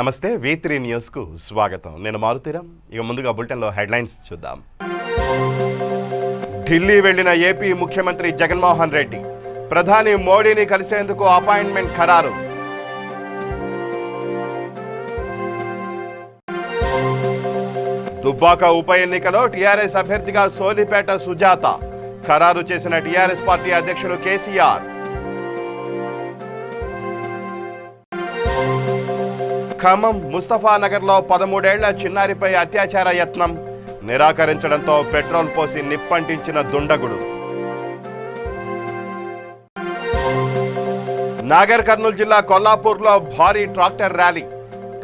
నమస్తే V3 న్యూస్కు స్వాగతం. నేను మారుతీరం. ఇక ముందుగా బులెటిన్లో హెడ్లైన్స్ చూద్దాం. ఢిల్లీ వెళ్లిన ఏపీ ముఖ్యమంత్రి జగన్మోహన్ రెడ్డి ప్రధాని మోడీని కలిసేందుకు అపాయింట్మెంట్ ఖరారు. దుబ్బాక ఉప ఎన్నికలో టీఆర్ఎస్ అభ్యర్థిగా సోలిపేట సుజాత ఖరారు చేసిన టీఆర్ఎస్ పార్టీ అధ్యక్షులు కేసీఆర్. ఖమ్మం ముస్తఫానగర్లో 13 ఏళ్ల చిన్నారిపై అత్యాచార యత్నం నిరాకరించడంతో పెట్రోల్ పోసి నిప్పంటించిన దుండగుడు. నాగర్ కర్నూలు జిల్లా కొల్లాపూర్లో భారీ ట్రాక్టర్ ర్యాలీ.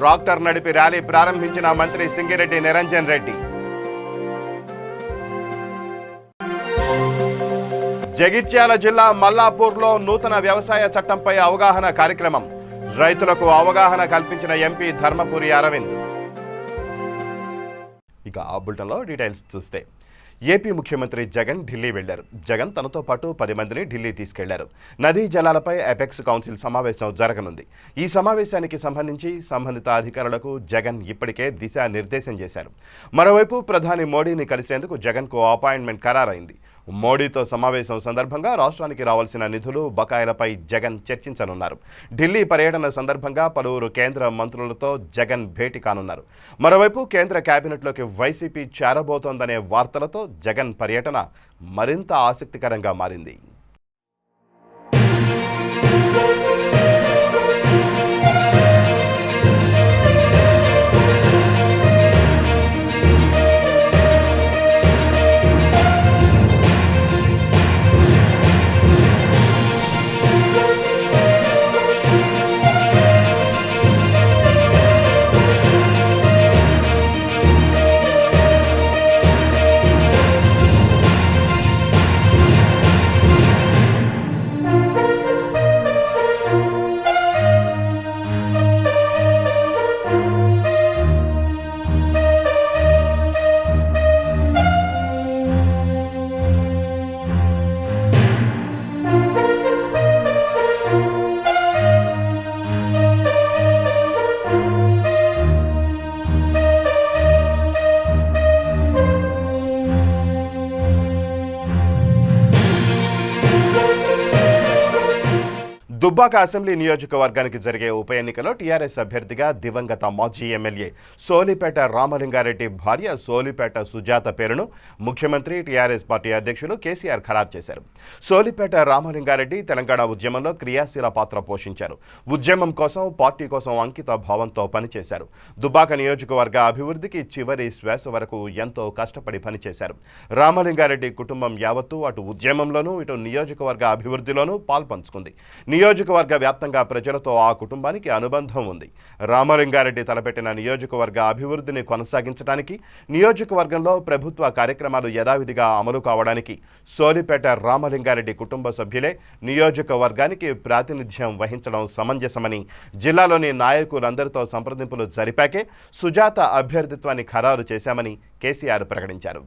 ట్రాక్టర్ నడిపి ర్యాలీ ప్రారంభించిన మంత్రి సింగిరెడ్డి నిరంజన్ రెడ్డి. జగిత్యాల జిల్లా మల్లాపూర్లో నూతన వ్యవసాయ చట్టంపై అవగాహన కార్యక్రమం. రైతులకు అవగాహన కల్పించిన ఎంపీ ధర్మపురి అరవింద్. ఇక ఆ బులెటిన్లో డీటెయిల్స్ చూస్తే ఏపీ ముఖ్యమంత్రి జగన్ ఢిల్లీ వెళ్లారు. జగన్ తనతో పాటు 10 మందిని ఢిల్లీ తీసుకెళ్లారు. నదీ జలాలపై అపెక్స్ కౌన్సిల్ సమావేశం జరగనుంది. ఈ సమావేశానికి సంబంధించి సంబంధిత అధికారులకు జగన్ ఇప్పటికే దిశానిర్దేశం చేశారు. మరోవైపు ప్రధాని మోడీని కలిసేందుకు జగన్కు అపాయింట్మెంట్ ఖరారైంది. మోడీతో సమావేశం సందర్భంగా రాష్ట్రానికి రావాల్సిన నిధులు బకాయిలపై జగన్ చర్చించనున్నారు. ఢిల్లీ పర్యటన సందర్భంగా పలువురు కేంద్ర మంత్రులతో జగన్ భేటీ కానున్నారు. మరోవైపు కేంద్ర కేబినెట్లోకి వైసీపీ చేరబోతోందనే వార్తలతో జగన్ పర్యటన మరింత ఆసక్తికరంగా మారింది. దుబ్బాక అసెంబ్లీ నియోజకవర్గానికి జరిగే ఉప ఎన్నికలో టీఆర్ఎస్ అభ్యర్థిగా దివంగత మాజీ ఎమ్మెల్యే సోలిపేట రామలింగారెడ్డి భార్య సోలిపేట సుజాత పేరును ముఖ్యమంత్రి టీఆర్ఎస్ పార్టీ అధ్యక్షులు కేసీఆర్ ఖరారు చేశారు. సోలిపేట రామలింగారెడ్డి తెలంగాణ ఉద్యమంలో క్రియాశీల పాత్ర పోషించారు. ఉద్యమం కోసం, పార్టీ కోసం అంకిత భావంతో పనిచేశారు. దుబ్బాక నియోజకవర్గ అభివృద్ధికి చివరి శ్వాస వరకు ఎంతో కష్టపడి పనిచేశారు. రామలింగారెడ్డి కుటుంబం యావత్తు అటు ఉద్యమంలోనూ ఇటు నియోజకవర్గ అభివృద్ధిలోనూ పాల్పంచుకుంది. నియోజకవర్గ వ్యాప్తంగా ప్రజలతో ఆ కుటుంబానికి అనుబంధం ఉంది. రామలింగారెడ్డి తలపెట్టిన నియోజకవర్గ అభివృద్ధిని కొనసాగించడానికి, నియోజకవర్గంలో ప్రభుత్వ కార్యక్రమాలు యథావిధిగా అమలు కావడానికి సోలిపేట రామలింగారెడ్డి కుటుంబ సభ్యులే నియోజకవర్గానికి ప్రాతినిధ్యం వహించడం సమంజసమని జిల్లాలోని నాయకులందరితో సంప్రదింపులు జరిపాకే సుజాత అభ్యర్థిత్వాన్ని ఖరారు చేశామని కేసీఆర్ ప్రకటించారు.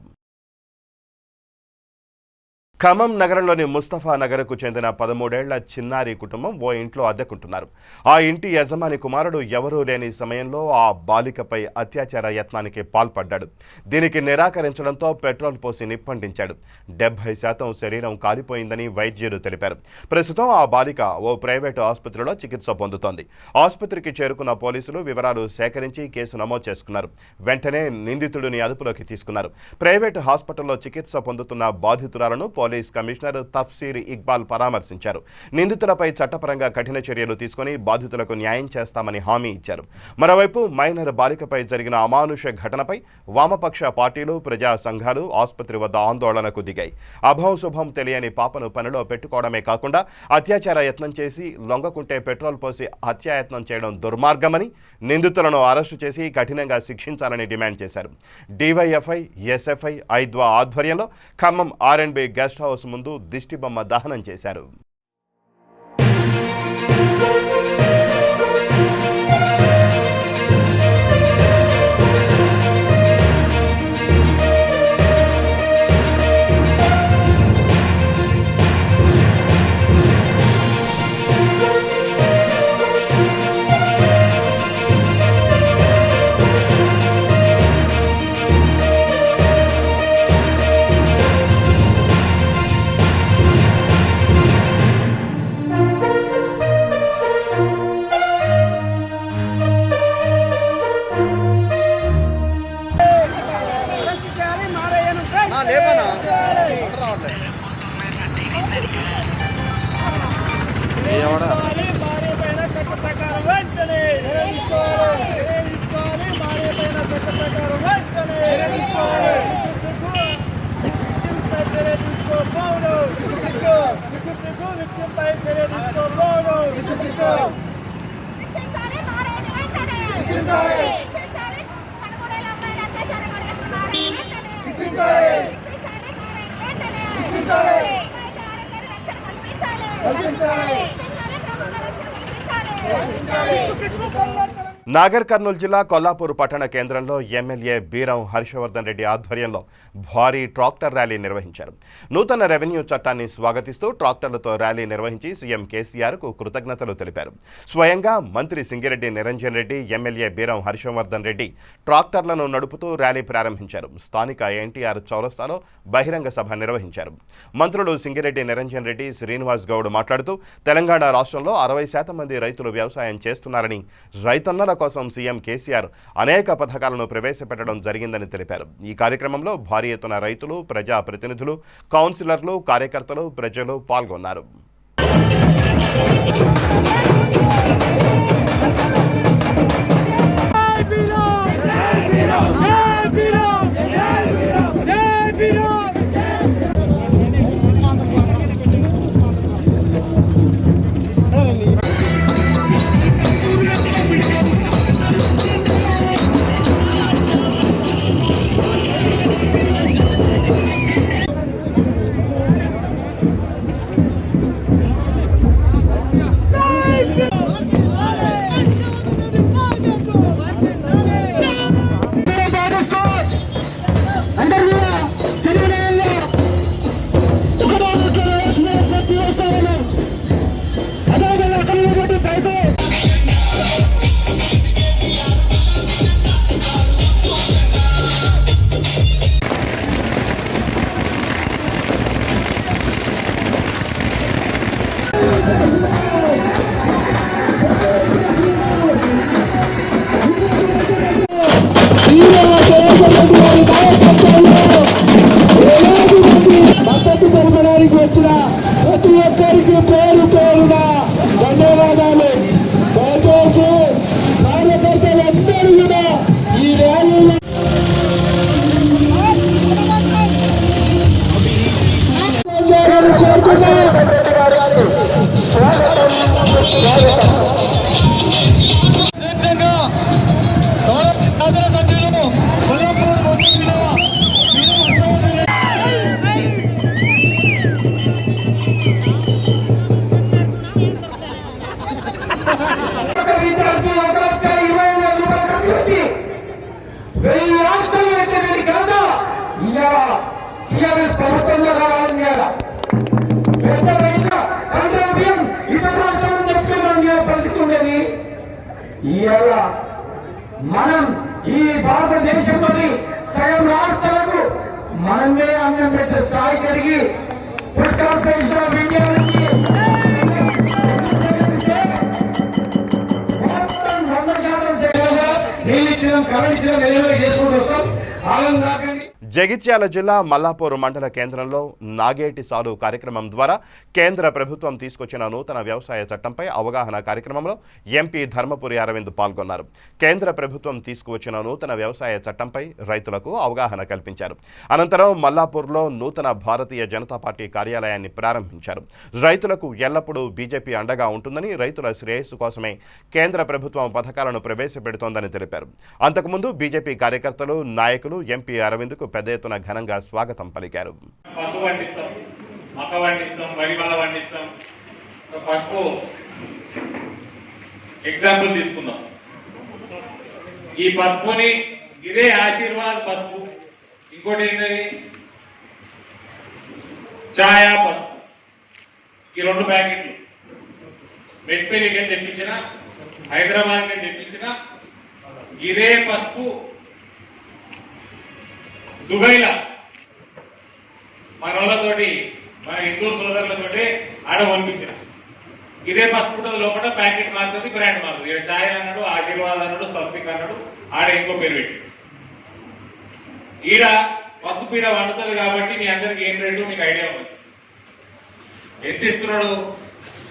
ఖమ్మం నగరంలోని ముస్తఫానగర్కు చెందిన 13 ఏళ్ల చిన్నారి కుటుంబం ఓ ఇంట్లో అద్దెకుంటున్నారు. ఆ ఇంటి యజమాని కుమారుడు ఎవరూ లేని సమయంలో ఆ బాలికపై అత్యాచార యత్నానికి పాల్పడ్డాడు. దీనికి నిరాకరించడంతో పెట్రోల్ పోసి నిప్పంటించాడు. 70% శరీరం కాలిపోయిందని వైద్యులు తెలిపారు. ప్రస్తుతం ఆ బాలిక ఓ ప్రైవేటు ఆసుపత్రిలో చికిత్స పొందుతోంది. ఆసుపత్రికి చేరుకున్న పోలీసులు వివరాలు సేకరించి కేసు నమోదు చేసుకున్నారు. వెంటనే నిందితుడిని అదుపులోకి తీసుకున్నారు. ప్రైవేటు హాస్పిటల్లో చికిత్స పొందుతున్న బాధితురాలను పోలీస్ కమిషనర్ తఫ్సీర్ ఇక్బాల్ పరామర్శించారు. నిందితులపై చట్టపరంగా కఠిన చర్యలు తీసుకుని బాధితులకు న్యాయం చేస్తామని హామీ ఇచ్చారు. మరోవైపు మైనర్ బాలికపై జరిగిన అమానుష ఘటనపై వామపక్ష పార్టీలు, ప్రజా సంఘాలు ఆసుపత్రి వద్ద ఆందోళనకు దిగాయి. అభంశుభం తెలియని పాపను పనిలో పెట్టుకోవడమే కాకుండా అత్యాచార యత్నం చేసి లొంగకుంటే పెట్రోల్ పోసి హత్యాయత్నం చేయడం దుర్మార్గమని, నిందితులను అరెస్టు చేసి కఠినంగా శిక్షించాలని డిమాండ్ చేశారు. డివైఎఫ్ఐ, ఎస్ఎఫ్ఐ, ఐద్వా ఆధ్వర్యంలో ఖమ్మం R&B గెస్ట్ హౌస్ ముందు దిష్టిబొమ్మ దహనం చేశారు. నాగర్ కర్నూలు జిల్లా కొల్లాపూర్ పట్టణ కేంద్రంలో ఎమ్మెల్యే బీరం హర్షవర్ధన్ రెడ్డి ఆధ్వర్యంలో భారీ ట్రాక్టర్ ర్యాలీ నిర్వహించారు. నూతన రెవెన్యూ చట్టాన్ని స్వాగతిస్తూ ట్రాక్టర్లతో ర్యాలీ నిర్వహించి సీఎం కేసీఆర్కు కృతజ్ఞతలు తెలిపారు. స్వయంగా మంత్రి సింగిరెడ్డి నిరంజన్ రెడ్డి, ఎమ్మెల్యే బీరం హర్షవర్ధన్ రెడ్డి ట్రాక్టర్లను నడుపుతూ ర్యాలీ ప్రారంభించారు. స్థానిక ఎన్టీఆర్ చౌరస్తాలో బహిరంగ సభ నిర్వహించారు. మంత్రులు సింగిరెడ్డి నిరంజన్ రెడ్డి, శ్రీనివాస్ గౌడ్ మాట్లాడుతూ తెలంగాణ రాష్ట్రంలో 60% మంది రైతులు వ్యవసాయం చేస్తున్నారని, రైతన్నల కోసం సీఎం కేసీఆర్ అనేక పథకాలను ప్రవేశపెట్టడం జరిగిందని తెలిపారు. ఈ కార్యక్రమంలో భారీ ఎత్తున రైతులు, ప్రజా ప్రతినిధులు, కౌన్సిలర్లు, కార్యకర్తలు, ప్రజలు పాల్గొన్నారు. మద్దతు తెలపడానికి వచ్చిన ప్రతి ఒక్కరికి పేరు పేరుగా ధన్యవాదాలు. దయచేసి కార్యకర్తలందరూ కూడా ఈ ర్యాలీలో మనం ఈ భారతదేశంలోని సగం రాష్ట్రాలకు మనమే అన్నం పెట్టే స్థాయి కలిగి ఫుడ్ కార్పొరేషన్ ఆఫ్ ఇండియా నుంచి జగిత్యాల జిల్లా మల్లాపూర్ మండల కేంద్రంలో నాగేటి సాలు కార్యక్రమం ద్వారా కేంద్ర ప్రభుత్వం తీసుకొచ్చిన నూతన వ్యవసాయ చట్టంపై అవగాహన కార్యక్రమంలో ఎంపీ ధర్మపురి అరవింద్ పాల్గొన్నారు. కేంద్ర ప్రభుత్వం తీసుకువచ్చిన నూతన వ్యవసాయ చట్టంపై రైతులకు అవగాహన కల్పించారు. అనంతరం మల్లాపూర్లో నూతన భారతీయ జనతా పార్టీ కార్యాలయాన్ని ప్రారంభించారు. రైతులకు ఎల్లప్పుడూ బీజేపీ అండగా ఉంటుందని, రైతుల శ్రేయస్సు కోసమే కేంద్ర ప్రభుత్వం పథకాలను ప్రవేశపెడుతోందని తెలిపారు. అంతకుముందు బీజేపీ కార్యకర్తలు, నాయకులు ఎంపీ అరవింద్కు పెద్ద ఎత్తున ఘనంగా స్వాగతం పలికారు. ఎగ్జాంపుల్ తీసుకుందాం. ఈ పసుపుని ఇదే ఆశీర్వాద్ పసుపు, ఇంకోటి ఏంటది ఛాయా పసుపు, ఈ 2 ప్యాకెట్లు మెట్పల్లికి తెప్పించిన, హైదరాబాద్కి తెప్పించిన ఇదే పసుపు దుబాయ్లో మన వాళ్ళతోటి, మన హిందూ సోదరులతోటి ఆడ పంపించిన ఇదే పసుపు లోపల ప్యాకెట్ మారుతుంది, బ్రాండ్ మారుతుంది. ఇక్కడ ఛాయ్ అన్నాడు, ఆశీర్వాద్ అన్నాడు, స్వస్తిక్ అన్నాడు, ఆడ ఇంకో పేరు పెట్టి ఈడ పసుపు ఈడ వండుతుంది. కాబట్టి మీ అందరికి ఏం రేటు మీకు ఐడియా ఉంది. ఎంత ఇస్తున్నాడు?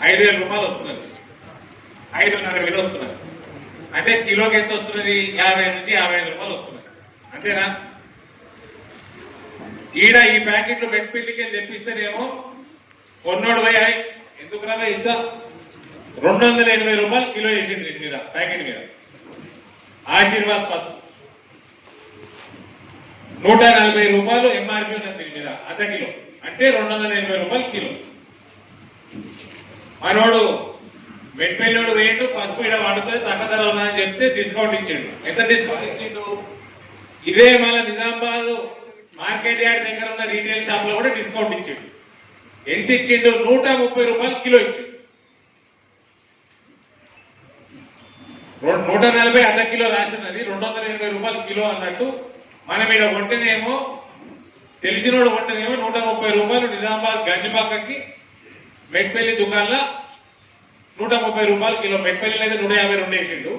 5,000 రూపాయలు వస్తున్నది, 5,500 వస్తున్నది. అంటే కిలోకి ఎంత వస్తున్నది? 50 నుంచి 55 రూపాయలు వస్తున్నది. అంతేనా? ఈడ ఈ ప్యాకెట్లు మెట్పిల్లికి తెప్పిస్తేనేమో కొన్నోడు పోయి ఎందుకు రాగా ఇంత 280 రూపాయలు కిలో వేసింది దీని మీద, ప్యాకెట్ మీద. ఆశీర్వాద్ పసుపు 140 రూపాయలు ఎంఆర్పీ ఉన్నది దీని మీద, అర్ధ కిలో అంటే 280 రూపాయలు కిలో. మనోడు మెట్పల్లిడు వేయండు పసుపు ఇడ వండుతుంది తక్కువ ధర ఉన్నదని చెప్తే డిస్కౌంట్ ఇచ్చిండు. ఎంత డిస్కౌంట్ ఇచ్చిండు? ఇదే మళ్ళీ నిజామాబాద్ మార్కెట్ యార్డ్ దగ్గర ఉన్న రీటైల్ షాప్ లో కూడా డిస్కౌంట్ ఇచ్చిండు. ఎంత ఇచ్చిండు? 130 రూపాయలు కిలో ఇచ్చిండు. 140 అర్ధ కిలో రాసినది 280 రూపాయలు కిలో అన్నట్టు. మనం ఇక్కడ కొంటేనేమో తెలిసినోడు కొంటేనేమో 130 రూపాయలు. నిజామాబాద్ గంజిపక్కకి మెట్పల్లి దుకాణంలో 130 రూపాయలు కిలో. మెట్పల్లిలో అయితే 152 వేసిండు,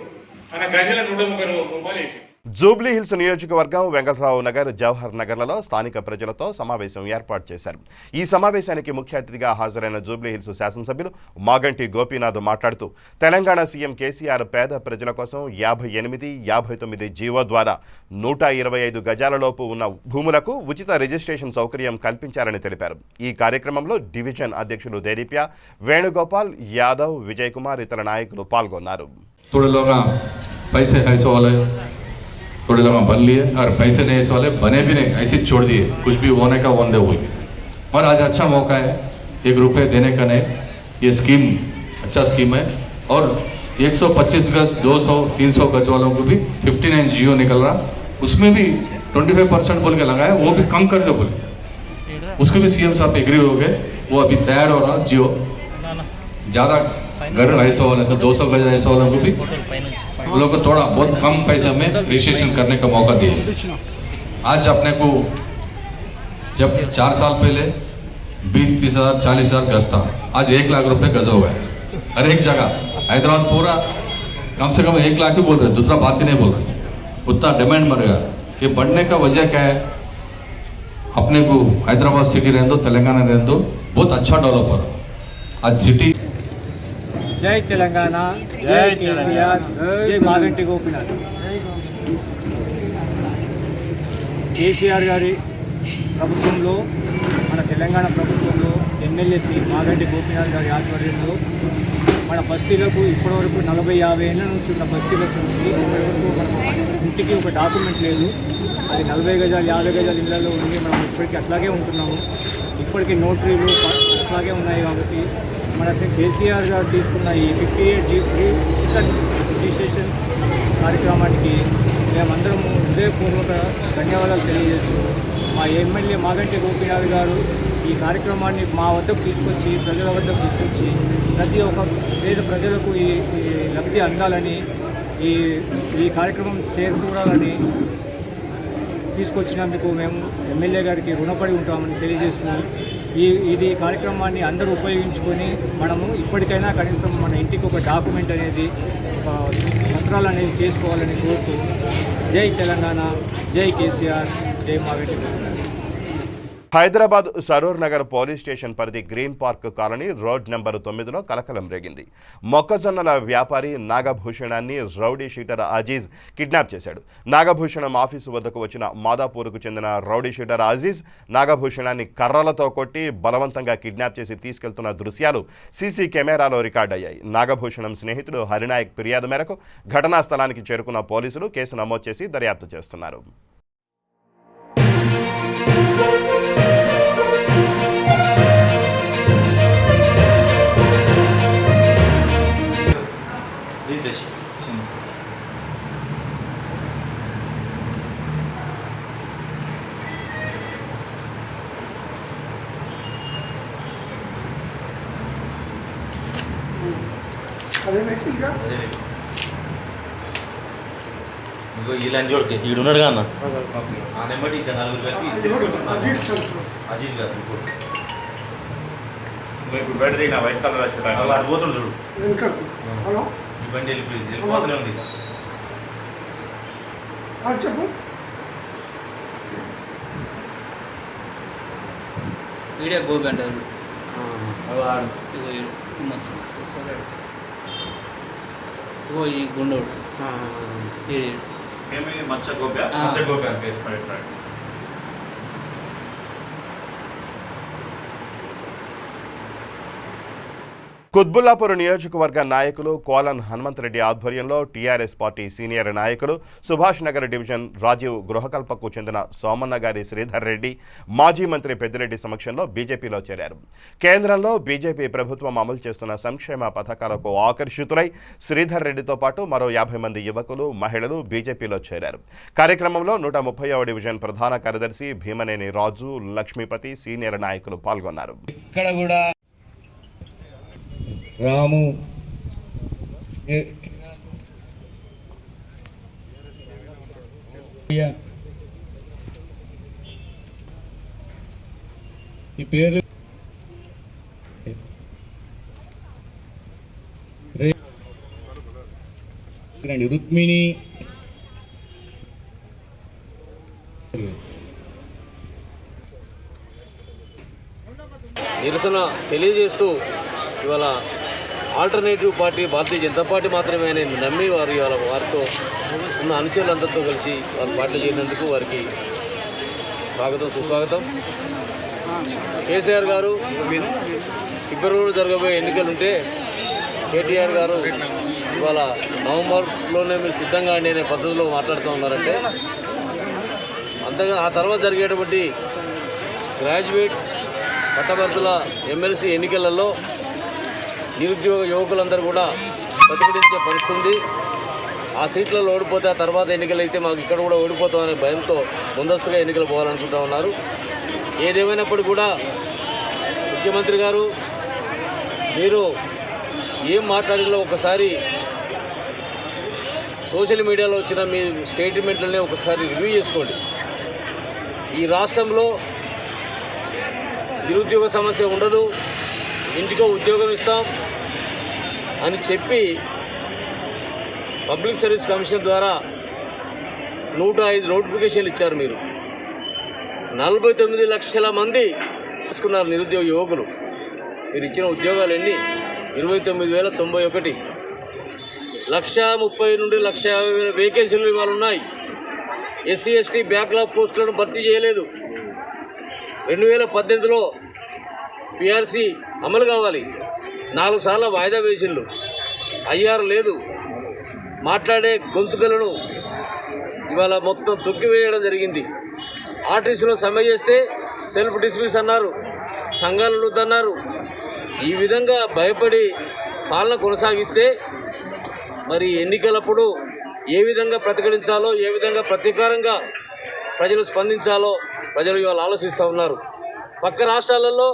మన గంజిలో 130 రూపాయలు వేసిండు. జూబ్లీ హిల్స్ నియోజకవర్గం వెంకట్రావు నగర్, జవహర్ నగర్లలో స్థానిక ప్రజలతో సమావేశం ఏర్పాటు చేశారు. ఈ సమావేశానికి ముఖ్య అతిథిగా హాజరైన జూబ్లీ హిల్స్ శాసనసభ్యులు మాగంటి గోపీనాథ్ మాట్లాడుతూ తెలంగాణ సీఎం కేసీఆర్ పేద ప్రజల కోసం 58, 59 జీవో ద్వారా 125 గజాలలోపు ఉన్న భూములకు ఉచిత రిజిస్ట్రేషన్ సౌకర్యం కల్పించారని తెలిపారు. ఈ కార్యక్రమంలో డివిజన్ అధ్యక్షులు దేదీప్య, వేణుగోపాల్ యాదవ్, విజయ్ కుమార్ ఇతర నాయకులు పాల్గొన్నారు. थोड़े लोग बन लिए और पैसे नहीं ऐसे वाले बने भी नहीं, ऐसे छोड़ दिए, कुछ भी होने का वन दे हुई। और आज अच्छा मौका है, 1 रुपये देने का नहीं, ये स्कीम अच्छा स्कीम है। और 125 गज, 200, 300 गज वालों को भी 59 जियो निकल रहा, उसमें भी 25% बोल के लगाया, वो भी कम कर दो बोले, उसके भी सीएम साहब एग्री हो गए, वो अभी तैयार हो रहा जियो। ज़्यादा घर ऐसे वाले से 200 गज ऐसे वालों को भी उन लोग को थोड़ा बहुत कम पैसे में रजिस्ट्रेशन करने का मौका दिए। आज अपने को जब 4 साल पहले 20-30 हज़ार 40 हज़ार गज था, आज 1 लाख रुपए गज हो गए हर एक जगह। हैदराबाद पूरा कम से कम 1 लाख ही बोल रहे, दूसरा बात ही नहीं बोल रहे, उतना डिमांड बढ़ गया। ये बढ़ने का वजह क्या है? अपने को हैदराबाद सिटी रहने दो, तेलंगाना रहने दो, बहुत अच्छा डेवलप हो रहा आज सिटी। జై తెలంగాణ, జై కేసీఆర్, జై మాగంటి గోపీనాథ్. కేసీఆర్ గారి ప్రభుత్వంలో, మన తెలంగాణ ప్రభుత్వంలో ఎమ్మెల్యే శ్రీ మాగంటి గోపీనాథ్ గారి ఆధ్వర్యంలో మన బస్తీలకు ఇప్పటివరకు 40-50 ఏళ్ళ నుంచి ఉన్న బస్తీలకు ఇప్పటివరకు మనకు ఇంటికి ఒక డాక్యుమెంట్ లేదు. అది 40 గజాలు 50 గజాల ఇళ్లలో ఉంది. మనం ఇప్పటికీ అట్లాగే ఉంటున్నాము. ఇప్పటికీ నోటరీలు అట్లాగే ఉన్నాయి. కాబట్టి మన కేసీఆర్ గారు తీసుకున్న ఈ 58 రిజిస్ట్రేషన్ కార్యక్రమానికి మేమందరము హృదయపూర్వక ధన్యవాదాలు తెలియజేస్తూ, మా ఎమ్మెల్యే మాగంటి గోపీనాథ్ గారు ఈ కార్యక్రమాన్ని మా వద్దకు తీసుకొచ్చి, ప్రజల వద్దకు తీసుకొచ్చి ప్రతి ఒక్క పేద ప్రజలకు ఈ లబ్ధి అందాలని, ఈ కార్యక్రమం చేకూరాలని తీసుకొచ్చినందుకు మేము ఎమ్మెల్యే గారికి రుణపడి ఉంటామని తెలియజేస్తూ, ఇది కార్యక్రమాన్ని అందరూ ఉపయోగించుకొని మనము ఇప్పటికైనా కనీసం మన ఇంటికి ఒక డాక్యుమెంట్ అనేది, పత్రాలు అనేది చేసుకోవాలని కోరుతూ, జై తెలంగాణ, జై కేసీఆర్, జై మాగంటి గోపీనాథ్. హైదరాబాద్ సరూర్ నగర్ పోలీస్ స్టేషన్ పరిధి green park colony road number 9లో కలకలం రేగింది. మొక్కజొన్నల వ్యాపారి నాగభూషణాన్ని రౌడీ షీటర్ అజీజ్ కిడ్నాప్ చేశాడు. నాగభూషణం ఆఫీసు వద్దకు వచ్చిన మాదాపూర్కు చెందిన రౌడీ షీటర్ అజీజ్ నాగభూషణాన్ని కర్రలతో కొట్టి బలవంతంగా కిడ్నాప్ చేసి తీసుకెళ్తున్న దృశ్యాలు సీసీ కెమెరాలో రికార్డయ్యాయి. నాగభూషణం స్నేహితుడు హరినాయక్ ఫిర్యాదు మేరకు ఘటనా స్థలానికి చేరుకున్న పోలీసులు కేసు నమోదు చేసి దర్యాప్తు చేస్తున్నారు. ఇంకో ఈ లంచ్ వాళ్ళకి ఈడున్నాడుగా అన్న ఆ నెంబర్ ఇంకా 4 కలిపి అజీజ్ గారు ఇప్పుడు బయట దిగిన వైట్ కలర్ అటు పోతుంది చూడు. ఈ బండి వెళ్ళిపోతూనే ఉంది. చెప్పు. వీడియో గోబీ అంటారు. ఇగో ఈ గుండోడు మచ్చ గోపి అని పేరు. కుత్బుల్లాపూర్ నియోజకవర్గ నాయకులు కోలన్ హనుమంతరెడ్డి ఆధ్వర్యంలో టీఆర్ఎస్ పార్టీ సీనియర్ నాయకులు సుభాష్ నగర్ డివిజన్ రాజీవ్ గృహకల్పకు చెందిన సోమన్న గారి శ్రీధర్ రెడ్డి మాజీ మంత్రి పెద్దిరెడ్డి సమక్షంలో బీజేపీలో చేరారు. కేంద్రంలో బీజేపీ ప్రభుత్వం అమలు చేస్తున్న సంక్షేమ పథకాలకు ఆకర్షితులై శ్రీధర్ రెడ్డితో పాటు మరో 50 మంది యువకులు మహిళలు బీజేపీలో చేరారు. కార్యక్రమంలో 130వ డివిజన్ ప్రధాన కార్యదర్శి భీమనేని రాజు, లక్ష్మీపతి సీనియర్ నాయకులు పాల్గొన్నారు. రాము ఈ పేరు రుక్మిణి నిరసన తెలియజేస్తూ ఇవాళ alternative party Bharatiya Janata party మాత్రమే అని నమ్మి వారు ఇవాళ వారితో ఉన్న అనుచరులందరితో కలిసి వారు పార్టీలో చేరినందుకు వారికి స్వాగతం సుస్వాగతం. కేసీఆర్ గారు ఫిబ్రవరిలో జరగబోయే ఎన్నికలుంటే కేటీఆర్ గారు ఇవాళ నవంబర్లోనే మీరు సిద్ధంగా అండి అనే పద్ధతిలో మాట్లాడుతూ ఉన్నారంటే అంతగా ఆ తర్వాత జరిగేటువంటి గ్రాడ్యుయేట్ పట్టభద్రుల ఎమ్మెల్సీ ఎన్నికలలో నిరుద్యోగ యువకులందరూ కూడా ప్రతిఘటించే పరిస్థితి ఉంది. ఆ సీట్లలో ఓడిపోతే ఆ తర్వాత ఎన్నికలు అయితే మాకు ఇక్కడ కూడా ఓడిపోతామనే భయంతో ముందస్తుగా ఎన్నికలు పోవాలనుకుంటూ ఉన్నారు. ఏదేమైనప్పుడు కూడా ముఖ్యమంత్రి గారు మీరు ఏం మాట్లాడిలో ఒకసారి సోషల్ మీడియాలో వచ్చిన మీ స్టేట్మెంట్లనే ఒకసారి రివ్యూ చేసుకోండి. ఈ రాష్ట్రంలో నిరుద్యోగ సమస్య ఉండదు, ఇంటికో ఉద్యోగం ఇస్తాం అని చెప్పి పబ్లిక్ సర్వీస్ కమిషన్ ద్వారా 105 నోటిఫికేషన్లు ఇచ్చారు. మీరు 49 లక్షల మంది తీసుకున్నారు నిరుద్యోగ యువకులు. మీరు ఇచ్చిన ఉద్యోగాలు ఎన్ని? 29,091. 1,30,000 నుండి 1,50,000 వేకెన్సీలు ఇవాళ ఉన్నాయి. ఎస్సీ ఎస్టీ బ్యాక్లాగ్ పోస్టులను భర్తీ చేయలేదు. 2018లో పిఆర్సీ అమలు కావాలి, 4 సార్లు వాయిదా వేసిండు. ఐఆర్ లేదు. మాట్లాడే గొంతుకలను ఇవాళ మొత్తం తొక్కివేయడం జరిగింది. ఆర్టీసీలో సమ్మె చేస్తే సెల్ఫ్ డిస్మిస్ అన్నారు, సంఘాలను వద్దన్నారు. ఈ విధంగా భయపడి పాలన కొనసాగిస్తే మరి ఎన్నికలప్పుడు ఏ విధంగా ప్రతిఘటించాలో, ఏ విధంగా ప్రతీకారంగా ప్రజలు స్పందించాలో ప్రజలు ఇవాళ ఆలోచిస్తూ ఉన్నారు. పక్క రాష్ట్రాలలో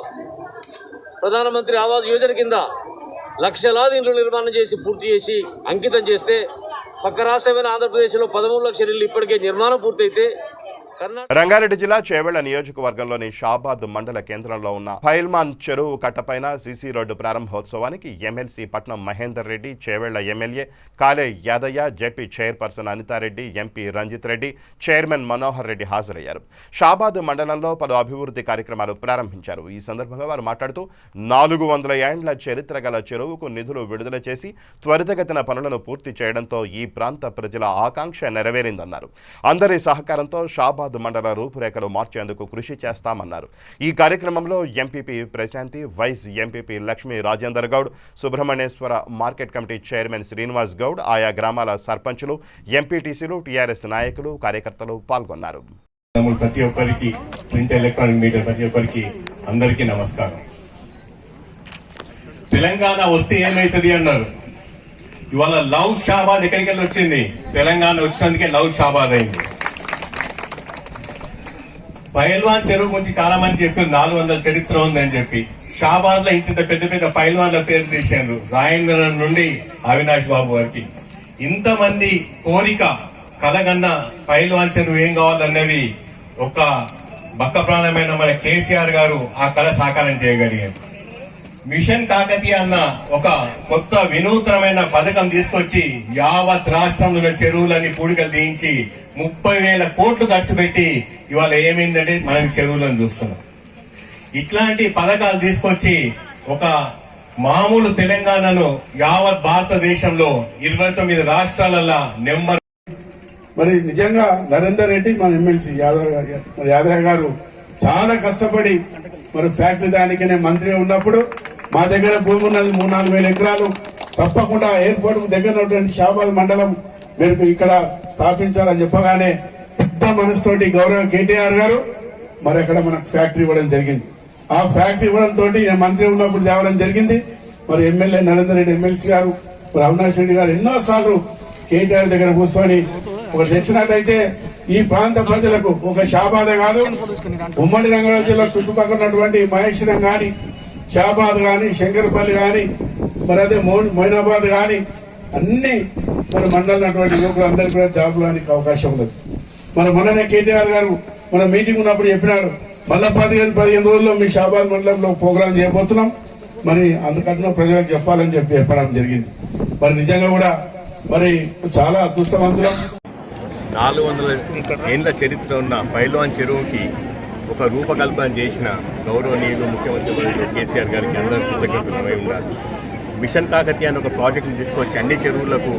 ప్రధానమంత్రి ఆవాస్ యోజన కింద లక్షలాది ఇండ్లు నిర్మాణం చేసి పూర్తి చేసి అంకితం చేస్తే పక్క రాష్ట్రమైన ఆంధ్రప్రదేశ్లో 13 లక్షల ఇళ్ళు ఇప్పటికే నిర్మాణం పూర్తయితే రంగారెడ్డి జిల్లా చేవెళ్ల నియోజకవర్గంలోని షాబాద్ మండల కేంద్రంలో ఉన్న ఫైల్మాన్ చెరువు కట్టపైన సీసీ రోడ్డు ప్రారంభోత్సవానికి MLC Patnam Mahender Reddy, Chevella MLA Kale Yadaiah, ZP chairperson Anitha Reddy, MP Ranjith Reddy, chairman Manohar Reddy హాజరయ్యారు. షాబాద్ మండలంలో పలు అభివృద్ధి కార్యక్రమాలు ప్రారంభించారు. ఈ సందర్భంగా వారు మాట్లాడుతూ 400 ఏండ్ల చరిత్ర గల చెరువుకు నిధులు విడుదల చేసి త్వరితగతిన పనులను పూర్తి చేయడంతో ఈ ప్రాంత ప్రజల ఆకాంక్ష నెరవేరిందన్నారు. అందరి సహకారంతో షాబాద్ మండల రూపురేఖలు మార్చేందుకు కృషి చేస్తామన్నారు. ఈ కార్యక్రమంలో MPP Prashanthi, vice MPP Lakshmi Rajender Goud, Subrahmanyeshwara market committee chairman Srinivas Goud, ఆయా గ్రామాల సర్పంచులు, ఎంపీటీసీలు, టీఆర్ఎస్ నాయకులు, కార్యకర్తలు పాల్గొన్నారు. ప్రతి ఒక్కరికి, ప్రింట్ ఎలక్ట్రానిక్ మీడియా ప్రతి ఒక్కరికి అందరికీ నమస్కారం. తెలంగాణ వస్తే ఏమైతుంది అన్నారు. ఇవాళ లవ్ షాబాద్ ఎక్కడికి వెళ్ళి వచ్చింది? తెలంగాణ వచ్చినందుకే లవ్ షాబాద్ అయింది. పైల్వాన్ చెరువు గురించి చాలా మంది చెప్పారు, 400 చరిత్ర ఉందని చెప్పి. షాబాద్ లో ఇంత పెద్ద పెద్ద పైల్వాన్ల పేరు తీశారు, రాజేంద్ర నుండి అవినాష్ బాబు వారికి. ఇంతమంది కోరిక కలగన్న పైల్వాన్ చెరువు ఏం కావాలన్నది ఒక బక్క ప్రాణమైన మన కేసీఆర్ గారు ఆ కళ సాకారం చేయగలిగారు. మిషన్ కాకతీయ అన్న ఒక కొత్త వినూత్నమైన పథకం తీసుకొచ్చి యావత్ రాష్ట్రంలో చెరువులని పూడికలు తీయించి 30,000 కోట్లు ఖర్చు పెట్టి ఇవాళ ఏమైందంటే మనం చెరువులను చూస్తున్నాం. ఇట్లాంటి పథకాలు తీసుకొచ్చి ఒక మామూలు తెలంగాణను యావత్ భారతదేశంలో 29 రాష్ట్రాలలో నెంబర్. మరి నిజంగా నరేందర్ రెడ్డి మన ఎమ్మెల్సీ యాదవ్ గారు చాలా కష్టపడి మరి ఫ్యాక్టరీ దానికనే మంత్రి ఉన్నప్పుడు మా దగ్గర భూమి ఉన్నది 3-4 వేల ఎకరాలు. తప్పకుండా ఎయిర్పోర్ట్ దగ్గర ఉన్నటువంటి షాబాద్ మండలం మీరు ఇక్కడ స్థాపించాలని చెప్పగానే పెద్ద మనసుతోటి గౌరవ కేటీఆర్ గారు మరి అక్కడ మనకు ఫ్యాక్టరీ ఇవ్వడం జరిగింది. ఆ ఫ్యాక్టరీ ఇవ్వడం తోటి నేను మంత్రి ఉన్నప్పుడు తేవడం జరిగింది. మరి ఎమ్మెల్యే నరేందర్ రెడ్డి ఎమ్మెల్సీ గారు, మరి అవినాష్ రెడ్డి గారు ఎన్నోసార్లు కేటీఆర్ దగ్గర కూర్చొని ఒక తెచ్చినట్టయితే ఈ ప్రాంత ప్రజలకు ఒక షాబాద్ కాదు, ఉమ్మడి రంగారెడ్డి జిల్లా చుట్టుపక్కల ఉన్నటువంటి మహేశ్వరం గాని, షాబాద్ గాని, శంకరపల్లి గాని, మరి అదే మొయినాబాద్ గాని అన్ని మరి మండలినటువంటి యువకులందరికీ కూడా జాబులానికి అవకాశం ఉన్నది. మన మొన్ననే కేటీఆర్ గారు మన మీటింగ్ ఉన్నప్పుడు చెప్పినాడు, మళ్ళా 15 రోజుల్లో మీ షాబాద్ మండలంలో ప్రోగ్రాం చేయబోతున్నాం, మరి అందుకన్నా ప్రజలకు చెప్పాలని చెప్పడం జరిగింది. మరి నిజంగా కూడా మరి చాలా అదృష్టవంతులం. 400 ఏళ్ల చరిత్ర ఉన్న పైల్వాన్ చెరువుకి ఒక రూపకల్పన చేసిన గౌరవనీయులు ముఖ్యమంత్రి వర్యులు కేసీఆర్ గారికి అందరూ కృతజ్ఞతలై ఉండాలి. మిషన్ కాకతీయ అనే ఒక ప్రాజెక్టును తీసుకొచ్చి అన్ని చెరువులకు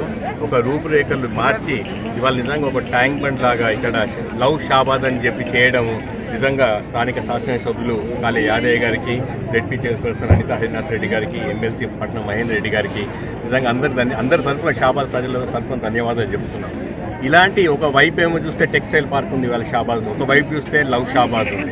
ఒక రూపురేఖలు మార్చి ఇవాళ నిజంగా ఒక ట్యాంక్ బండ్ లాగా ఇక్కడ లవ్ షాబాద్ అని చెప్పి చేయడం నిజంగా స్థానిక శాసనసభ్యులు కాళే యాదయ్య గారికి, జెడ్పీ చైర్పర్సన్ అనితా హరినాథ్ రెడ్డి గారికి, ఎమ్మెల్సీ పట్నం మహేందర్ రెడ్డి గారికి నిజంగా అందరి తరఫున షాబాద్ ప్రజల తరఫున ధన్యవాదాలు చెబుతున్నాం. ఇలాంటి ఒక వైపు ఏమో చూస్తే టెక్స్టైల్ పార్క్ ఉంది వాళ్ళ షాబాద్, ఒక వైపు చూస్తే లవ్ షాబాద్ ఉంది.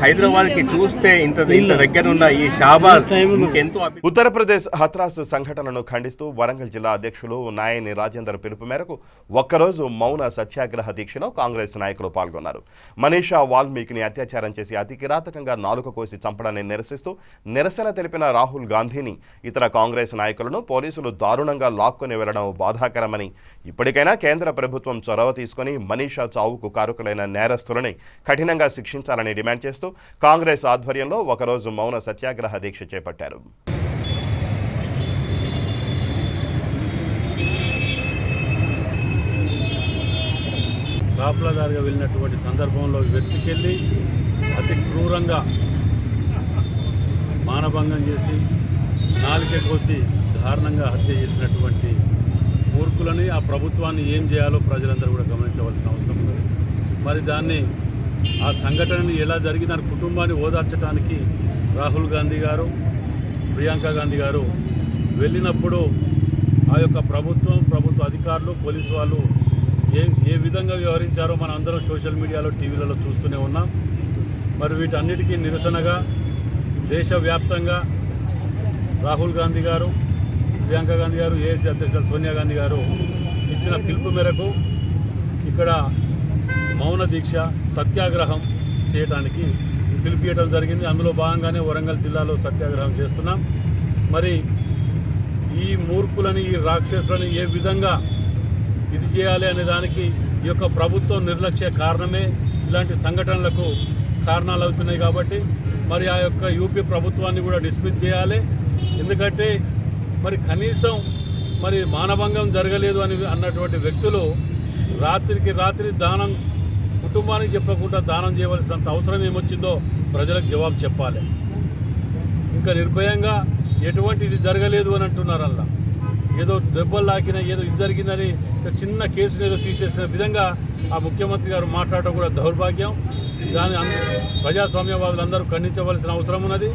హైదరాబాద్కి చూస్తే ఇంత దగ్గర ఉన్న ఈ షాబాద్ ఇంకెంతో. ఉత్తరప్రదేశ్ హత్రాస్ సంఘటనను ఖండిస్తూ వరంగల్ జిల్లా అధ్యక్షులు నాయని రాజేందర్ పిలుపు మేరకు ఒక్కరోజు మౌన సత్యాగ్రహ దీక్షలో కాంగ్రెస్ నాయకులు పాల్గొన్నారు. మనీషా వాల్మీకిని అత్యాచారం చేసి అతి కిరాతకంగా నాలుక కోసి చంపడాన్ని నిరసిస్తూ నిరసన తెలిపిన రాహుల్ గాంధీని, ఇతర కాంగ్రెస్ నాయకులను పోలీసులు దారుణంగా లాక్కొని వెళ్లడం బాధాకరమని, ఇప్పటికైనా కేంద్ర ప్రభుత్వం చొరవ తీసుకుని మనీషా చావుకు కారకులైన నేరస్తులని కఠినంగా శిక్షించాలని డిమాండ్ చేస్తూ కాంగ్రెస్ ఆధ్వర్యంలో ఒకరోజు మౌన సత్యాగ్రహ దీక్ష చేపట్టారు. కాపలాదారుగా వెళ్ళినటువంటి సందర్భంలో వెతికెళ్ళి అతి క్రూరంగా మానభంగం చేసి నాలుక కోసి దారుణంగా హత్య చేసినటువంటి మూర్ఖులని, ఆ ప్రభుత్వాన్ని ఏం చేయాలో ప్రజలందరూ కూడా గమనించవలసిన అవసరం ఉంది. మరి దాన్ని, ఆ సంఘటనని ఎలా జరిగి దాని కుటుంబాన్ని ఓదార్చడానికి రాహుల్ గాంధీ గారు, ప్రియాంక గాంధీ గారు వెళ్ళినప్పుడు ఆ యొక్క ప్రభుత్వ అధికారులు, పోలీసు వాళ్ళు ఏ విధంగా వ్యవహరించారో మనం అందరం సోషల్ మీడియాలో, టీవీలలో చూస్తూనే ఉన్నాం. మరి వీటన్నిటికీ నిరసనగా దేశవ్యాప్తంగా రాహుల్ గాంధీ గారు, ప్రియాంక గాంధీ గారు, ఏఐసీ అధ్యక్షులు సోనియా గాంధీ గారు ఇచ్చిన పిలుపు మేరకు ఇక్కడ మౌన దీక్ష సత్యాగ్రహం చేయడానికి పిలిపియడం జరిగింది. అందులో భాగంగానే వరంగల్ జిల్లాలో సత్యాగ్రహం చేస్తున్నాం. మరి ఈ మూర్ఖులని, ఈ రాక్షసులని ఏ విధంగా ఇది చేయాలి అనే దానికి ఈ యొక్క ప్రభుత్వం నిర్లక్ష్య కారణమే ఇలాంటి సంఘటనలకు కారణాలు అవుతున్నాయి. కాబట్టి మరి ఆ యొక్క యూపీ ప్రభుత్వాన్ని కూడా డిస్మిస్ చేయాలి. ఎందుకంటే మరి కనీసం మరి మానభంగం జరగలేదు అని అన్నటువంటి వ్యక్తులు రాత్రికి రాత్రి దానం, కుటుంబానికి చెప్పకుండా దానం చేయవలసినంత అవసరం ఏమొచ్చిందో ప్రజలకు జవాబు చెప్పాలి. ఇంకా నిర్భయంగా ఎటువంటి ఇది జరగలేదు అని అంటున్నారు. అలా ఏదో దెబ్బలు లాకినా, ఏదో ఇది జరిగిందని చిన్న కేసును ఏదో తీసేసిన విధంగా ఆ ముఖ్యమంత్రి గారు మాట్లాడటం కూడా దౌర్భాగ్యం. ప్రజాస్వామ్యవాదులందరూ ఖండించవలసిన అవసరం ఉన్నది.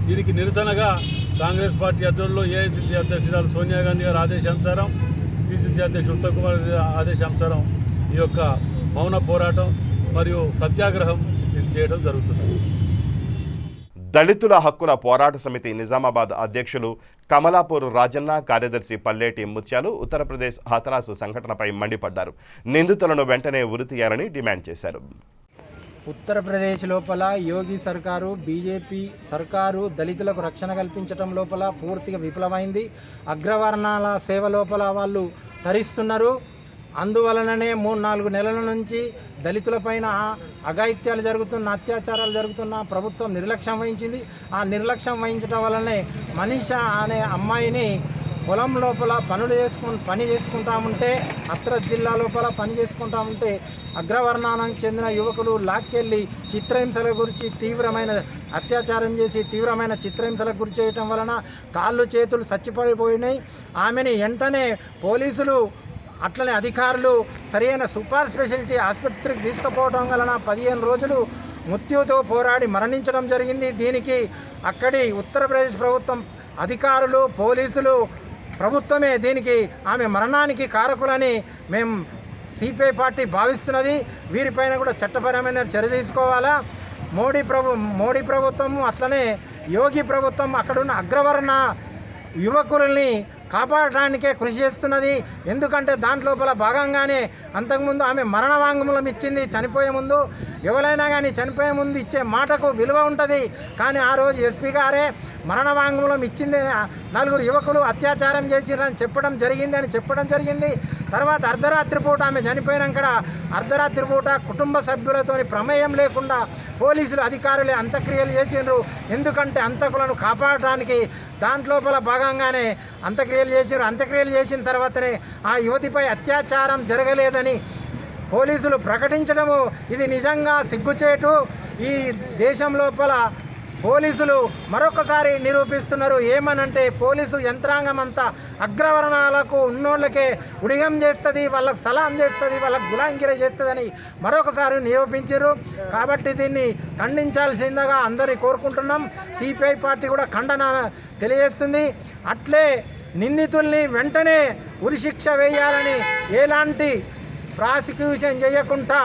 దీనికి నిరసనగా కాంగ్రెస్ పార్టీ ఆధ్వర్యంలో ఏఐసిసి అధ్యక్షురాలు సోనియా గాంధీ గారి ఆదేశానుసారం, పిసిసి అధ్యక్షుడు ఉత్తమ్ కుమార్ ఆదేశానుసారం ఈ యొక్క మౌన పోరాటం మరియు సత్యాగ్రహం చేయడం జరుగుతుంది. దళితుల హక్కుల పోరాట సమితి నిజామాబాద్ అధ్యక్షులు కమలాపూర్ రాజన్న, కార్యదర్శి పల్లేటి ముత్యాలు ఉత్తరప్రదేశ్ హతరాసు సంఘటనపై మండిపడ్డారు. నిందితులను వెంటనే ఉరితీయాలని డిమాండ్ చేశారు. ఉత్తరప్రదేశ్ లోపల యోగి సర్కారు, బీజేపీ సర్కారు దళితులకు రక్షణ కల్పించడం లోపల పూర్తిగా విఫలమైంది. అగ్రవర్ణాల సేవ లోపల వాళ్ళు తరిస్తున్నారు. అందువలననే 3-4 నెలల నుంచి దళితులపైన అఘాయిత్యాలు జరుగుతున్న, అత్యాచారాలు జరుగుతున్న ప్రభుత్వం నిర్లక్ష్యం వహించింది. ఆ నిర్లక్ష్యం వహించడం వల్లనే మనీషా అనే అమ్మాయిని పొలం లోపల పని చేసుకుంటా ఉంటే, హత్రాస్ జిల్లా లోపల పని చేసుకుంటా ఉంటే అగ్రవర్ణానికి చెందిన యువకులు లాక్కెళ్ళి చిత్రహింసల గురించి తీవ్రమైన అత్యాచారం చేసి తీవ్రమైన చిత్రహింసలకు గురి చేయటం వలన కాళ్ళు చేతులు చచ్చిపడిపోయినాయి. ఆమెని వెంటనే పోలీసులు అట్లనే అధికారులు సరైన సూపర్ స్పెషాలిటీ ఆసుపత్రికి తీసుకుపోవడం వలన 15 రోజులు మృత్యుతో పోరాడి మరణించడం జరిగింది. దీనికి అక్కడి ఉత్తరప్రదేశ్ ప్రభుత్వం అధికారులు, పోలీసులు, ప్రభుత్వమే దీనికి ఆమె మరణానికి కారకులని మేము సిపిఐ పార్టీ భావిస్తున్నది. వీరిపైన కూడా చట్టపరమైన చర్య తీసుకోవాలా. మోడీ ప్రభుత్వం అట్లనే యోగి ప్రభుత్వం అక్కడున్న అగ్రవర్ణ యువకుల్ని కాపాడటానికే కృషి చేస్తున్నది. ఎందుకంటే దాంట్లోపల భాగంగానే అంతకుముందు ఆమె మరణ వాంగ్మూలం ఇచ్చింది. చనిపోయే ముందు ఎవరైనా కానీ చనిపోయే ముందు ఇచ్చే మాటకు విలువ ఉంటుంది. కానీ ఆ రోజు ఎస్పీ గారే మరణ వాంగ్మూలం ఇచ్చింది, 4 యువకులు అత్యాచారం చేసిరని చెప్పడం జరిగింది. తర్వాత అర్ధరాత్రి పూట ఆమె చనిపోయినాక అర్ధరాత్రి పూట కుటుంబ సభ్యులతో ప్రమేయం లేకుండా పోలీసులు అధికారులే అంత్యక్రియలు చేసిండ్రు. ఎందుకంటే అంతకులను కాపాడటానికి దాంట్లోపల భాగంగానే అంత్యక్రియలు చేసిన తర్వాతనే ఆ యువతిపై అత్యాచారం జరగలేదని పోలీసులు ప్రకటించడము ఇది నిజంగా సిగ్గుచేటు. ఈ దేశం లోపల పోలీసులు మరొకసారి నిరూపిస్తున్నారు. ఏమనంటే పోలీసు యంత్రాంగం అంతా అగ్రవర్ణాలకు ఉన్నోళ్ళకే ఉడిగం చేస్తుంది, వాళ్ళకు సలాం చేస్తుంది, వాళ్ళకు గులాంగిరి చేస్తుందని మరొకసారి నిరూపించారు. కాబట్టి దీన్ని ఖండించాల్సిందిగా అందరినీ కోరుకుంటున్నాం. సిపిఐ పార్టీ కూడా ఖండన తెలియజేస్తుంది. అట్లే నిందితుల్ని వెంటనే ఉరిశిక్ష వేయాలని, ఎలాంటి ప్రాసిక్యూషన్ చేయకుండా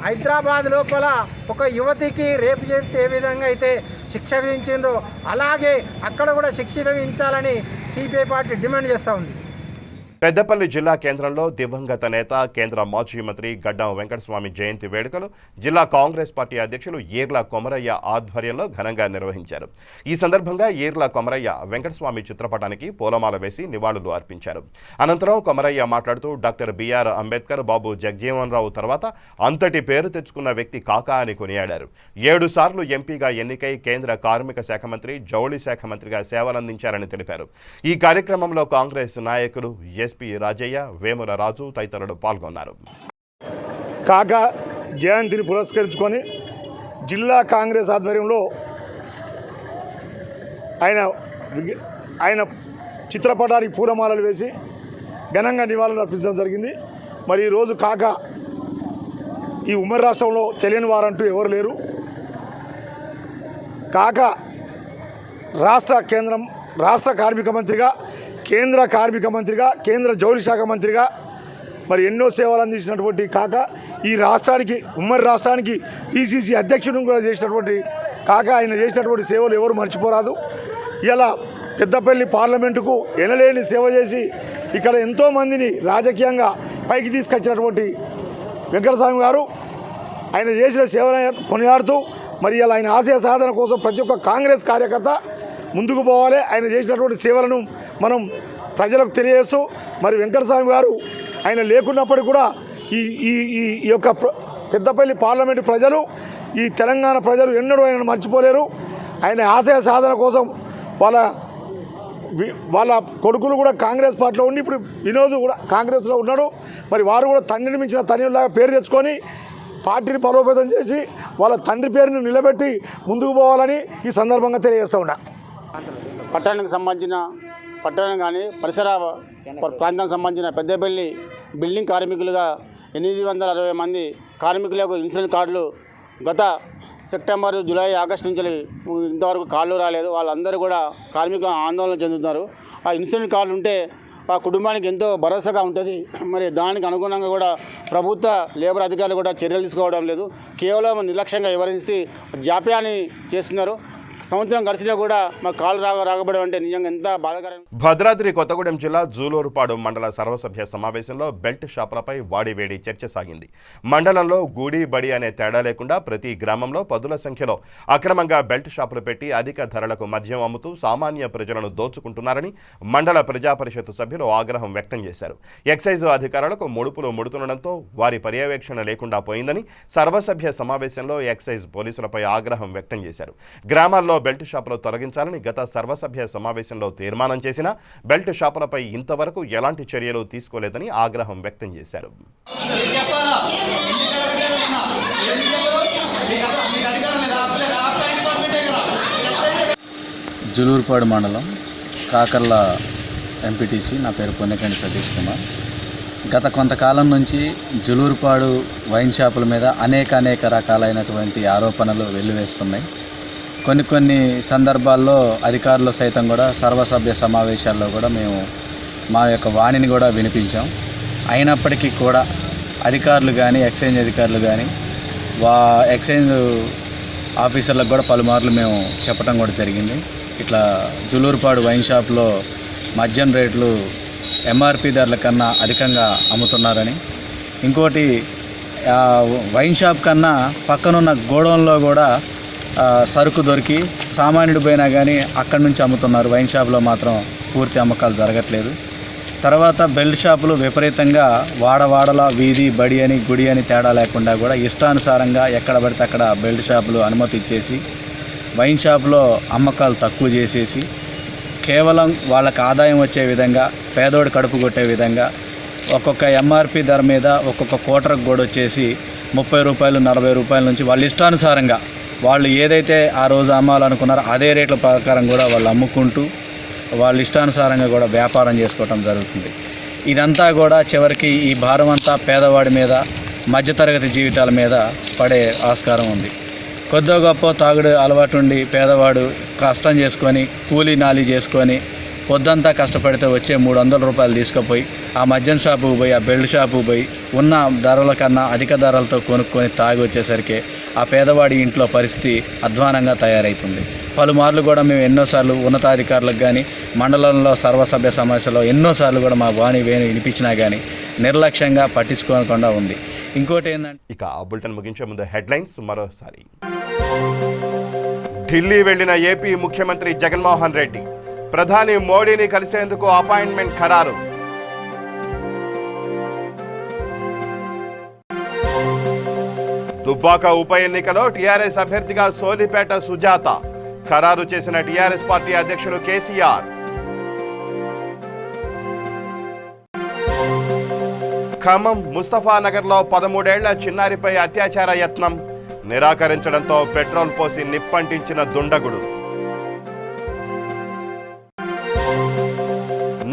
హైదరాబాద్ లోపల ఒక యువతికి రేపు చేస్తే ఏ విధంగా అయితే శిక్ష విధించిందో అలాగే అక్కడ కూడా శిక్ష విధించాలని సిపిఐ పార్టీ డిమాండ్ చేస్తూ ఉంది. పెద్దపల్లి జిల్లా కేంద్రంలో దివంగత నేత కేంద్ర మాజీ మంత్రి గడ్డం వెంకటస్వామి జయంతి వేడుకలు జిల్లా కాంగ్రెస్ పార్టీ అధ్యక్షులు ఈర్ల కొమరయ్య ఆధ్వర్యంలో ఘనంగా నిర్వహించారు. ఈ సందర్భంగా ఈర్ల కొమరయ్య వెంకటస్వామి చిత్రపటానికి పూలమాల వేసి నివాళులు అర్పించారు. అనంతరం కొమరయ్య మాట్లాడుతూ డాక్టర్ బిఆర్ అంబేద్కర్, బాబు జగజీవన్ రావు తర్వాత అంతటి పేరు తెచ్చుకున్న వ్యక్తి కాకా అని కొనియాడారు. 7 సార్లు ఎంపీగా ఎన్నికై కేంద్ర కార్మిక శాఖ మంత్రి, జౌళి శాఖ మంత్రిగా సేవలందించారని తెలిపారు. ఈ కార్యక్రమంలో కాంగ్రెస్ నాయకులు ఎస్పీ రాజయ్య, వేముల రాజు తదితరులు పాల్గొన్నారు. కాకా జయంతిని పురస్కరించుకొని జిల్లా కాంగ్రెస్ ఆధ్వర్యంలో ఆయన చిత్రపటానికి పూలమాలలు వేసి ఘనంగా నివాళులు అర్పించడం జరిగింది. మరి ఈరోజు కాకా ఈ ఉమ్మడి రాష్ట్రంలో తెలియని వారంటూ ఎవరు లేరు. కాకా రాష్ట్ర కార్మిక మంత్రిగా, కేంద్ర కార్మిక మంత్రిగా, కేంద్ర జౌళి శాఖ మంత్రిగా మరి ఎన్నో సేవలు అందించినటువంటి కాకా ఈ రాష్ట్రానికి, ఉమ్మడి రాష్ట్రానికి పిసిసి అధ్యక్షుడిని కూడా చేసినటువంటి కాకా ఆయన చేసినటువంటి సేవలు ఎవరు మర్చిపోరాదు. ఇలా పెద్దపల్లి పార్లమెంటుకు ఎనలేని సేవ చేసి ఇక్కడ ఎంతోమందిని రాజకీయంగా పైకి తీసుకొచ్చినటువంటి వెంకటస్వామి గారు ఆయన చేసిన సేవలను కొనియాడుతూ మరి ఇలా ఆయన ఆశయ సాధన కోసం ప్రతి ఒక్క కాంగ్రెస్ కార్యకర్త ముందుకు పోవాలి. ఆయన చేసినటువంటి సేవలను మనం ప్రజలకు తెలియజేస్తూ మరి వెంకటస్వామి గారు ఆయన లేకున్నప్పటికీ కూడా ఈ యొక్క పెద్దపల్లి పార్లమెంటు ప్రజలు, ఈ తెలంగాణ ప్రజలు ఎన్నడూ ఆయనను మర్చిపోలేరు. ఆయన ఆశయ సాధన కోసం వాళ్ళ కొడుకులు కూడా కాంగ్రెస్ పార్టీలో ఉండి ఇప్పుడు వినోద్ కూడా కాంగ్రెస్లో ఉన్నాడు. మరి వారు కూడా తండ్రిని మించిన తండ్రిలాగా పేరు తెచ్చుకొని పార్టీని బలోపేతం చేసి వాళ్ళ తండ్రి పేరును నిలబెట్టి ముందుకు పోవాలని ఈ సందర్భంగా తెలియజేస్తూ ఉన్నా. పట్టణం కానీ పరిసర ప్రాంతానికి సంబంధించిన పెద్దపల్లి బిల్డింగ్ కార్మికులుగా 860 మంది కార్మికులకు ఇన్సూరెన్స్ కార్డులు గత సెప్టెంబర్, జూలై, ఆగస్టు నుంచి ఇంతవరకు కార్డులు రాలేదు. వాళ్ళందరూ కూడా కార్మికులు ఆందోళన చెందుతున్నారు. ఆ ఇన్సూరెన్స్ కార్డు ఉంటే ఆ కుటుంబానికి ఎంతో భరోసాగా ఉంటుంది. మరి దానికి అనుగుణంగా కూడా ప్రభుత్వ లేబర్ అధికారులు కూడా చర్యలు తీసుకోవడం లేదు. కేవలం నిర్లక్ష్యంగా వివరించి జాప్యాన్ని చేస్తున్నారు. సంవత్సరం గడిచినా కూడా మాకు కాలు రాకపోవడం అంటే నిజంగా ఎంత బాధాకరం. భద్రాద్రి కొత్తగూడెం జిల్లా జూలూరుపాడు మండల సర్వసభ్య సమావేశంలో బెల్ట్ షాపులపై వాడివేడి చర్చ సాగింది. మండలంలో గూడి బడి అనే తేడా లేకుండా ప్రతి గ్రామంలో పదుల సంఖ్యలో అక్రమంగా బెల్ట్ షాపులు పెట్టి అధిక ధరలకు మద్యం అమ్ముతూ సామాన్య ప్రజలను దోచుకుంటున్నారని మండల ప్రజాపరిషత్ సభ్యులు ఆగ్రహం వ్యక్తం చేశారు. ఎక్సైజ్ అధికారులకు ముడుపులు ముడుతుండటంతో వారి పర్యవేక్షణ లేకుండా పోయిందని సర్వసభ్య సమావేశంలో ఎక్సైజ్ పోలీసులపై ఆగ్రహం వ్యక్తం చేశారు. గ్రామాల్లో బెల్ట్ షాపులు తొలగించాలని గత సర్వసభ్య సమావేశంలో తీర్మానం చేసినా బెల్ట్ షాపులపై ఇంతవరకు ఎలాంటి చర్యలు తీసుకోలేదని ఆగ్రహం వ్యక్తం చేశారు. జులూరుపాడు మండలం కాకర్ల ఎంపీటీసీ, నా పేరు పొన్నెకండి సతీష్ కుమార్. గత కొంతకాలం నుంచి జులూరుపాడు వైన్ షాపుల మీద అనేక రకాలైనటువంటి ఆరోపణలు వెల్లువేస్తున్నాయి. కొన్ని సందర్భాల్లో అధికారులు సైతం కూడా సర్వసభ్య సమావేశాల్లో కూడా మేము మా యొక్క వాణిని కూడా వినిపించాం. అయినప్పటికీ కూడా అధికారులు కానీ ఎక్సైజ్ అధికారులు కానీ ఎక్సైజ్ ఆఫీసర్లకు కూడా పలుమార్లు మేము చెప్పడం కూడా జరిగింది. ఇట్లా జులూరుపాడు వైన్ షాప్లో మద్యం రేట్లు ఎంఆర్పి ధరల కన్నా అధికంగా అమ్ముతున్నారని, ఇంకోటి వైన్ షాప్ కన్నా పక్కనున్న గోడౌన్లో కూడా సరుకు దొరికి సామాన్యుడు పోయినా కానీ అక్కడి నుంచి అమ్ముతున్నారు. వైన్ షాప్లో మాత్రం పూర్తి అమ్మకాలు జరగట్లేదు. తర్వాత బెల్ట్ షాపులు విపరీతంగా వాడవాడల వీధి బడి అని గుడి అని తేడా లేకుండా కూడా ఇష్టానుసారంగా ఎక్కడ పడితే అక్కడ బెల్ట్ షాపులు అనుమతి ఇచ్చేసి వైన్ షాపులో అమ్మకాలు తక్కువ చేసేసి కేవలం వాళ్ళకి ఆదాయం వచ్చే విధంగా పేదోడు కడుపు కొట్టే విధంగా ఒక్కొక్క ఎంఆర్పి ధర మీద ఒక్కొక్క కోటరకు కూడా వచ్చేసి 30 రూపాయలు 40 రూపాయల నుంచి వాళ్ళ ఇష్టానుసారంగా వాళ్ళు ఏదైతే ఆ రోజు అమ్మాలనుకున్నారో అదే రేట్ల ప్రకారం కూడా వాళ్ళు అమ్ముకుంటూ వాళ్ళ ఇష్టానుసారంగా కూడా వ్యాపారం చేసుకోవటం జరుగుతుంది. ఇదంతా కూడా చివరికి ఈ భారం అంతా పేదవాడి మీద మధ్యతరగతి జీవితాల మీద పడే ఆస్కారం ఉంది. కొద్దో గొప్ప తాగుడు అలవాటు ఉండి పేదవాడు కష్టం చేసుకొని కూలీ నాలి చేసుకొని పొద్దంతా కష్టపడితే వచ్చే 300 రూపాయలు తీసుకుపోయి ఆ మద్యం షాపుకు పోయి ఆ బెల్ట్ షాపుకు పోయి ఉన్న ధరల కన్నా అధిక ధరలతో కొనుక్కొని తాగి వచ్చేసరికి ఆ పేదవాడి ఇంట్లో పరిస్థితి అధ్వానంగా తయారవుతుంది. పలుమార్లు కూడా మేము ఎన్నోసార్లు ఉన్నతాధికారులకు కానీ మండలంలో సర్వసభ్య సమావేశంలో ఎన్నోసార్లు కూడా మా వాణి వేణి వినిపించినా కానీ నిర్లక్ష్యంగా పట్టించుకోకుండా ఉంది. ఇంకోటి ఏంటంటే ఇక ఆ బులెటిన్ ముగించే ముందు హెడ్లైన్స్ మరోసారి. ఢిల్లీ వెళ్లిన ఏపీ ముఖ్యమంత్రి జగన్మోహన్ రెడ్డి, ప్రధాని మోడీని కలిసేందుకు అపాయింట్మెంట్ ఖరారు. దుబ్బాక ఉప ఎన్నికలో టీఆర్ఎస్ అభ్యర్థిగా సోలిపేట సుజాత ఖరారు చేసిన టీఆర్ఎస్ పార్టీ అధ్యక్షుడు కేసీఆర్. ఖమ్మం ముస్తఫానగర్లో 13 ఏళ్ల చిన్నారిపై అత్యాచార యత్నం, నిరాకరించడంతో పెట్రోల్ పోసి నిప్పంటించిన దుండగుడు.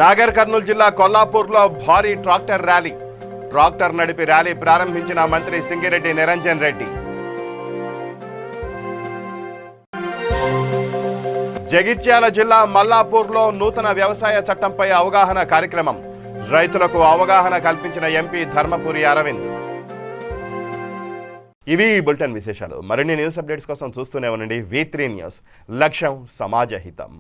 నాగర్ కర్నూలు జిల్లా కొల్లాపూర్లో భారీ ట్రాక్టర్ ర్యాలీ, ట్రాక్టర్ నడిపి ర్యాలీ ప్రారంభించిన మంత్రి సింగిరెడ్డి నిరంజన్ రెడ్డి. జగిత్యాల జిల్లా మల్లాపూర్లో నూతన వ్యవసాయ చట్టంపై అవగాహన కార్యక్రమం, రైతులకు అవగాహన కల్పించిన ఎంపీ ధర్మపురి అరవింద్. ఇవి బులెటిన్ విశేషాలు. మరిన్ని న్యూస్ అప్డేట్స్ కోసం చూస్తూనే ఉండండి V3 న్యూస్. లక్ష్యం సమాజ హితం.